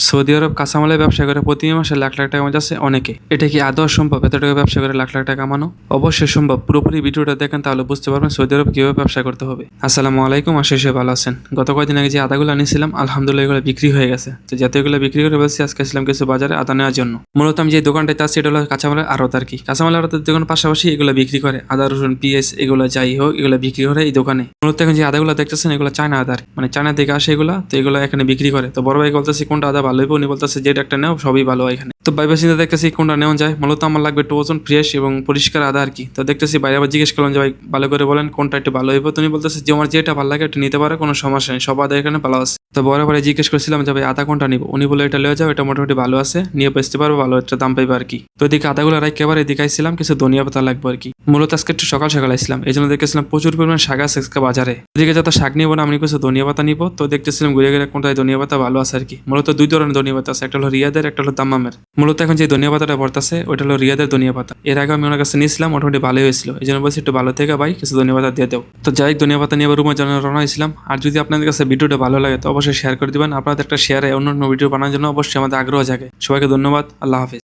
Saudi আরব কাঁচামালের ব্যবসা করে প্রতি মাসে লাখ লাখ টাকা কামাচ্ছে অনেকে। এটা কি আদৌ সম্ভব এত টাকা ব্যবসা করে লাখ লাখ টাকা কামানো? অবশ্যই সম্ভব। পুরোপুরি ভিডিওটা দেখেন তাহলে বুঝতে পারবেন সৌদি আরব কিভাবে ব্যবসা করতে হবে। আসসালামু আলাইকুম, আশা করি ভালো আছেন। গত কয়েকদিন আগে যে আদাগুলো আনিয়েছিলাম আলহামদুলিল্লাহ এগুলো বিক্রি হয়ে গেছে। তো যাতে এগুলো বিক্রি করে বলছি আজকে আসলাম কিছু বাজারে আদা নেওয়ার জন্য। মূলত আমি যে দোকানটাতে আছি এটা হলো কাঁচামালের আড়ত আর কি। কাঁচামালের আড়তের দোকান পাশাপাশি এগুলো বিক্রি করে আদা রসুন পেঁয়াজ এগুলো যাই হোক এগুলো বিক্রি করে এই দোকানে। মূলত এখন যে আদাগুলো দেখতেছেন এগুলো চায়না আদার, মানে চায়না থেকে আসে এগুলো, তো এগুলো এখানে বিক্রি করে। তো বড় ভাই বলতেছি কোনটা আদা ভালো হইব, উনি বলতেছে যেটা একটা নেও সবই ভালো এখানে। তো বাইরে চিন্তা দেখতেছি কোনটা নেওয়া যায়। মূলত আমার লাগবে একটু ওজন ফ্রেশ এবং পরিষ্কার আদা আর কি। তো দেখতেছি বাইরে আবার জিজ্ঞেস করলাম যে ভাই ভালো করে বলেন কোনটা একটু ভালো হইব। তুমি বলতেছে যে আমার যেটা ভালো লাগে একটু নিতে পারে, কোনো সমস্যা নেই, সব আদা এখানে ভালো আছে। তো বড় ভাই জিজ্ঞেস করছিলাম যে ভাই আদা কোনটা নিব, উনি বলে এটা লয়ে যাও, এটা মোটামুটি ভালো আছে, নিয়ে বেচতে পারবো, ভালো একটা দাম পাইবে আর কি। তো এদিকে আদাগুলো রাখি আবার এদিকে আইছিলাম কিছু ধনিয়া পাতা লাগবে আর কি। মূলত আজকে একটু সকাল সকাল আসলাম, এই জন্য দেখতেছিলাম প্রচুর পরিমাণ শাক আছে আজকে বাজারে। এদিকে যত শাক নিবো না আমি কিছু ধনিয়া পাতা নিবো। তো দেখতেছিলাম ঘুরে ঘুরে কোনটায় ধনিয়া পাতা ভালো আছে আর কি। মূলত দুই ধরনের ধনিয়া পাতা আছে, একটা হলো রিয়াদের, একটা হলো দাম্মামের। মূলত এখন যে ধনিয়া পাতাটা ভরতাছে ওইটা হলো রিয়াদের ধনিয়া পাতা। এর আগে আমি ওনার কাছে নিয়েছিলাম, মোটামুটি ভালোই হয়েছিল, এই জন্য বলছি একটু ভালো থেকে ভাই কিছু ধনিয়া পাতা দিয়ে দেও। তো যাই ধনিয়া পাতা নিয়ে আবার রুমের জন্য রওনা হয়েছিলাম। আর যদি আপনাদের কাছে ভিডিওটা ভালো লাগে তো অবশ্যই শেয়ার করে দিবেন। আপনাদের একটা শেয়ারে অন্য অন্য ভিডিও বানানোর জন্য অবশ্যই আমাদের আগ্রহ জাগে। সবাইকে ধন্যবাদ, আল্লাহ হাফিজ।